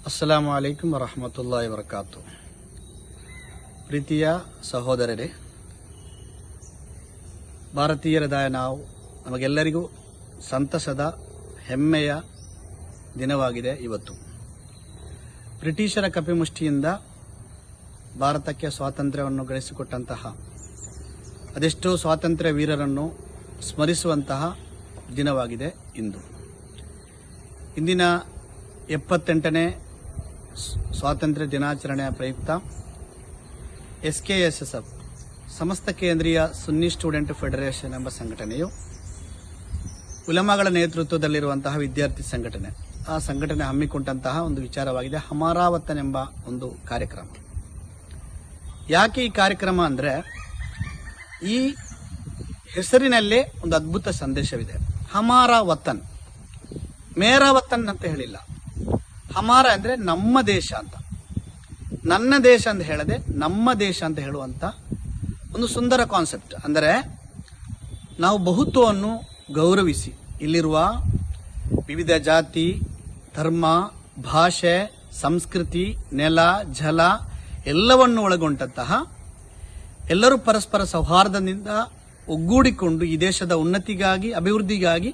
ಅಸ್ಸಲಾಮು ಅಲೈಕುಂ ವರಹಮತುಲ್ಲಾಹಿ ವಬರಕಾತು. ಪ್ರೀತಿಯ ಸಹೋದರರೇ, ಭಾರತೀಯರಾದ ನಮಗೆಲ್ಲರಿಗೂ ಸಂತಸದ ಹೆಮ್ಮೆಯ ದಿನವಾಗಿದೆ ಇವತ್ತು. ಬ್ರಿಟಿಷರ ಕಪಿಮುಷ್ಟಿಯಿಂದ ಭಾರತಕ್ಕೆ ಸ್ವಾತಂತ್ರ್ಯವನ್ನು ಗಳಿಸಿಕೊಟ್ಟಂತಹ ಅದೆಷ್ಟೋ ಸ್ವಾತಂತ್ರ್ಯ ವೀರರನ್ನು ಸ್ಮರಿಸುವಂತಹ ದಿನವಾಗಿದೆ ಇಂದು. ಇಂದಿನ 78ನೇ ಸ್ವಾತಂತ್ರ್ಯ ದಿನಾಚರಣೆಯ ಪ್ರಯುಕ್ತ SKSSF ಸಮಸ್ತ ಕೇಂದ್ರೀಯ ಸುನ್ನಿ ಸ್ಟೂಡೆಂಟ್ ಫೆಡರೇಷನ್ ಎಂಬ ಸಂಘಟನೆಯು ಉಲಮಾಗಳ ನೇತೃತ್ವದಲ್ಲಿರುವಂತಹ ವಿದ್ಯಾರ್ಥಿ ಸಂಘಟನೆ, ಆ ಸಂಘಟನೆ ಹಮ್ಮಿಕೊಂಡಂತಹ ಒಂದು ವಿಚಾರವಾಗಿದೆ ಹಮಾರಾ ವತನ್ ಎಂಬ ಒಂದು ಕಾರ್ಯಕ್ರಮ. ಯಾಕೆ ಈ ಕಾರ್ಯಕ್ರಮ ಅಂದರೆ, ಈ ಹೆಸರಿನಲ್ಲೇ ಒಂದು ಅದ್ಭುತ ಸಂದೇಶವಿದೆ. ಹಮಾರಾ ವತನ್, ಮೇರಾ ವತನ್ ಅಂತ ಹೇಳಿಲ್ಲ. ಹಮಾರ ಅಂದ್ರೆ ನಮ್ಮ ದೇಶ ಅಂತ, ನನ್ನ ದೇಶ ಅಂತ ಹೇಳದೆ ನಮ್ಮ ದೇಶ ಅಂತ ಹೇಳುವಂತ ಒಂದು ಸುಂದರ ಕಾನ್ಸೆಪ್ಟ್. ಅಂದರೆ ನಾವು ಬಹುತ್ವವನ್ನು ಗೌರವಿಸಿ ಇಲ್ಲಿರುವ ವಿವಿಧ ಜಾತಿ, ಧರ್ಮ, ಭಾಷೆ, ಸಂಸ್ಕೃತಿ, ನೆಲ, ಜಲ ಎಲ್ಲವನ್ನು ಒಳಗೊಂಡಂತಹ ಎಲ್ಲರೂ ಪರಸ್ಪರ ಸೌಹಾರ್ದದಿಂದ ಒಗ್ಗೂಡಿಕೊಂಡು ಈ ದೇಶದ ಉನ್ನತಿಗಾಗಿ, ಅಭಿವೃದ್ಧಿಗಾಗಿ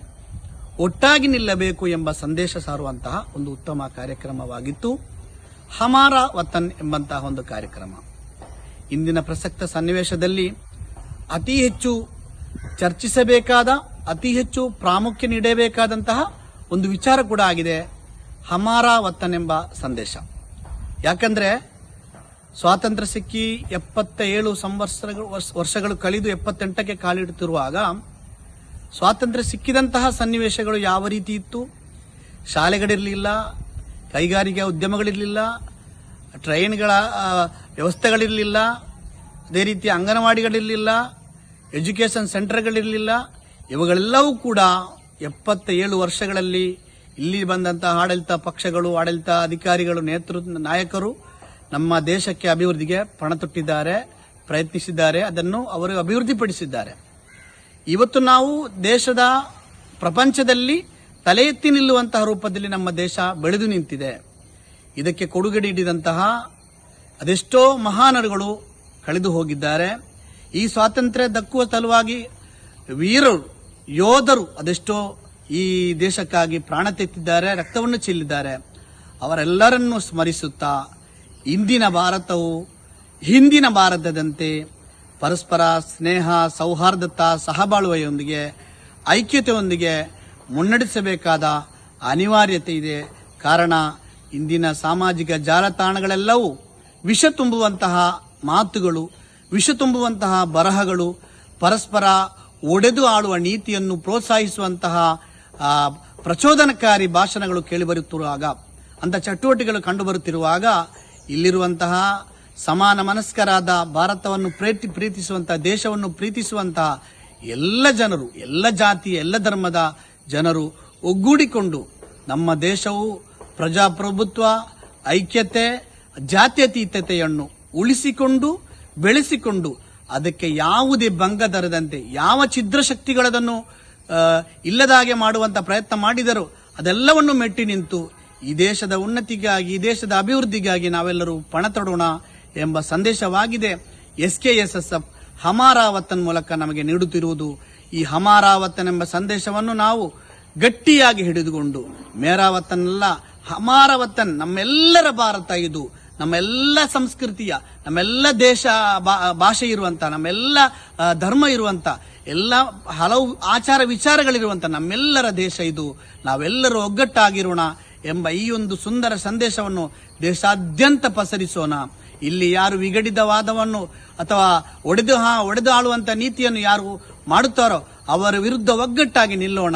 ಒಟ್ಟಾಗಿ ನಿಲ್ಲಬೇಕು ಎಂಬ ಸಂದೇಶ ಸಾರುವಂತಹ ಒಂದು ಉತ್ತಮ ಕಾರ್ಯಕ್ರಮವಾಗಿತ್ತು ಹಮಾರಾ ವತನ್ ಎಂಬಂತಹ ಒಂದು ಕಾರ್ಯಕ್ರಮ. ಇಂದಿನ ಪ್ರಸಕ್ತ ಸನ್ನಿವೇಶದಲ್ಲಿ ಅತಿ ಹೆಚ್ಚು ಚರ್ಚಿಸಬೇಕಾದ, ಅತಿ ಹೆಚ್ಚು ಪ್ರಾಮುಖ್ಯ ನೀಡಬೇಕಾದಂತಹ ಒಂದು ವಿಚಾರ ಕೂಡ ಆಗಿದೆ ಹಮಾರಾ ವತನ್ ಎಂಬ ಸಂದೇಶ. ಯಾಕಂದ್ರೆ ಸ್ವಾತಂತ್ರ್ಯ ಸಿಕ್ಕಿ 77 ವರ್ಷಗಳು ಕಳೆದು 78ಕ್ಕೆ ಕಾಲಿಡುತ್ತಿರುವಾಗ ಸ್ವಾತಂತ್ರ್ಯ ಸಿಕ್ಕಿದಂತಹ ಸನ್ನಿವೇಶಗಳು ಯಾವ ರೀತಿ ಇತ್ತು? ಶಾಲೆಗಳಿರಲಿಲ್ಲ, ಕೈಗಾರಿಕಾ ಉದ್ಯಮಗಳಿರಲಿಲ್ಲ, ಟ್ರೈನ್ಗಳ ವ್ಯವಸ್ಥೆಗಳಿರಲಿಲ್ಲ, ಅದೇ ರೀತಿ ಅಂಗನವಾಡಿಗಳಿರಲಿಲ್ಲ, ಎಜುಕೇಷನ್ ಸೆಂಟರ್ಗಳಿರಲಿಲ್ಲ. ಇವುಗಳೆಲ್ಲವೂ ಕೂಡ 77 ವರ್ಷಗಳಲ್ಲಿ ಇಲ್ಲಿ ಬಂದಂತಹ ಆಡಳಿತ ಪಕ್ಷಗಳು, ಆಡಳಿತ ಅಧಿಕಾರಿಗಳು, ನಾಯಕರು ನಮ್ಮ ದೇಶಕ್ಕೆ ಅಭಿವೃದ್ಧಿಗೆ ಪಣ ತೊಟ್ಟಿದ್ದಾರೆ, ಪ್ರಯತ್ನಿಸಿದ್ದಾರೆ, ಅದನ್ನು ಅವರು ಅಭಿವೃದ್ಧಿಪಡಿಸಿದ್ದಾರೆ. ಇವತ್ತು ನಾವು ದೇಶದ ಪ್ರಪಂಚದಲ್ಲಿ ತಲೆ ಎತ್ತಿ ನಿಲ್ಲುವಂತಹ ರೂಪದಲ್ಲಿ ನಮ್ಮ ದೇಶ ಬೆಳೆದು ನಿಂತಿದೆ. ಇದಕ್ಕೆ ಕೊಡುಗೆ ನೀಡಿದಂತಹ ಅದೆಷ್ಟೋ ಮಹಾನರುಗಳು ಕಳೆದು ಹೋಗಿದ್ದಾರೆ. ಈ ಸ್ವಾತಂತ್ರ್ಯ ದಕ್ಕುವ ಸಲುವಾಗಿ ವೀರರು, ಯೋಧರು ಅದೆಷ್ಟೋ ಈ ದೇಶಕ್ಕಾಗಿ ಪ್ರಾಣ ತೆತ್ತಿದ್ದಾರೆ, ರಕ್ತವನ್ನು ಚೆಲ್ಲಿದ್ದಾರೆ. ಅವರೆಲ್ಲರನ್ನೂ ಸ್ಮರಿಸುತ್ತಾ ಇಂದಿನ ಭಾರತವು ಹಿಂದಿನ ಭಾರತದಂತೆ ಪರಸ್ಪರ ಸ್ನೇಹ, ಸೌಹಾರ್ದತಾ, ಸಹಬಾಳ್ವೆಯೊಂದಿಗೆ, ಐಕ್ಯತೆಯೊಂದಿಗೆ ಮುನ್ನಡೆಸಬೇಕಾದ ಅನಿವಾರ್ಯತೆ ಇದೆ. ಕಾರಣ ಇಂದಿನ ಸಾಮಾಜಿಕ ಜಾಲತಾಣಗಳೆಲ್ಲವೂ ವಿಷ ತುಂಬುವಂತಹ ಮಾತುಗಳು, ವಿಷ ತುಂಬುವಂತಹ ಬರಹಗಳು, ಪರಸ್ಪರ ಒಡೆದು ಆಳುವ ನೀತಿಯನ್ನು ಪ್ರೋತ್ಸಾಹಿಸುವಂತಹ ಪ್ರಚೋದನಕಾರಿ ಭಾಷಣಗಳು ಕೇಳಿಬರುತ್ತಿರುವಾಗ, ಅಂತ ಚಟುವಟಿಕೆಗಳು ಕಂಡುಬರುತ್ತಿರುವಾಗ ಇಲ್ಲಿರುವಂತಹ ಸಮಾನ ಮನಸ್ಕರಾದ, ಭಾರತವನ್ನು ಪ್ರೀತಿಸುವಂತಹ, ದೇಶವನ್ನು ಪ್ರೀತಿಸುವಂತಹ ಎಲ್ಲ ಜನರು, ಎಲ್ಲ ಜಾತಿ, ಎಲ್ಲ ಧರ್ಮದ ಜನರು ಒಗ್ಗೂಡಿಕೊಂಡು ನಮ್ಮ ದೇಶವು ಪ್ರಜಾಪ್ರಭುತ್ವ, ಐಕ್ಯತೆ, ಜಾತ್ಯತೀತತೆಯನ್ನು ಉಳಿಸಿಕೊಂಡು ಬೆಳೆಸಿಕೊಂಡು ಅದಕ್ಕೆ ಯಾವುದೇ ಭಂಗ ತರದಂತೆ, ಯಾವ ಛಿದ್ರ ಶಕ್ತಿಗಳದನ್ನು ಇಲ್ಲದಾಗೆ ಮಾಡುವಂತ ಪ್ರಯತ್ನ ಮಾಡಿದರೂ ಅದೆಲ್ಲವನ್ನು ಮೆಟ್ಟಿ ನಿಂತು ಈ ದೇಶದ ಉನ್ನತಿಗಾಗಿ, ಈ ದೇಶದ ಅಭಿವೃದ್ಧಿಗಾಗಿ ನಾವೆಲ್ಲರೂ ಪಣ ತೊಡೋಣ ಎಂಬ ಸಂದೇಶವಾಗಿದೆ SKSSF ಹಮಾರಾ ವತನ್ ಮೂಲಕ ನಮಗೆ ನೀಡುತ್ತಿರುವುದು. ಈ ಹಮಾರಾ ವತನ್ ಎಂಬ ಸಂದೇಶವನ್ನು ನಾವು ಗಟ್ಟಿಯಾಗಿ ಹಿಡಿದುಕೊಂಡು, ಮೇರಾ ವತನ್ ಅಲ್ಲ, ಹಮಾರಾ ವತನ್, ನಮ್ಮೆಲ್ಲರ ಭಾರತ ಇದು, ನಮ್ಮೆಲ್ಲ ಸಂಸ್ಕೃತಿಯ, ನಮ್ಮೆಲ್ಲ ದೇಶ ಭಾಷೆ ಇರುವಂತ, ನಮ್ಮೆಲ್ಲ ಧರ್ಮ ಇರುವಂತ, ಎಲ್ಲ ಹಲವು ಆಚಾರ ವಿಚಾರಗಳಿರುವಂತ ನಮ್ಮೆಲ್ಲರ ದೇಶ ಇದು, ನಾವೆಲ್ಲರೂ ಒಗ್ಗಟ್ಟಾಗಿರೋಣ ಎಂಬ ಈ ಒಂದು ಸುಂದರ ಸಂದೇಶವನ್ನು ದೇಶಾದ್ಯಂತ ಪಸರಿಸೋಣ. ಇಲ್ಲಿ ಯಾರು ವಿಗಡಿತ ವಾದವನ್ನು ಅಥವಾ ಒಡೆದು ಆಳುವಂತ ನೀತಿಯನ್ನು ಯಾರು ಮಾಡುತ್ತಾರೋ ಅವರ ವಿರುದ್ಧ ಒಗ್ಗಟ್ಟಾಗಿ ನಿಲ್ಲೋಣ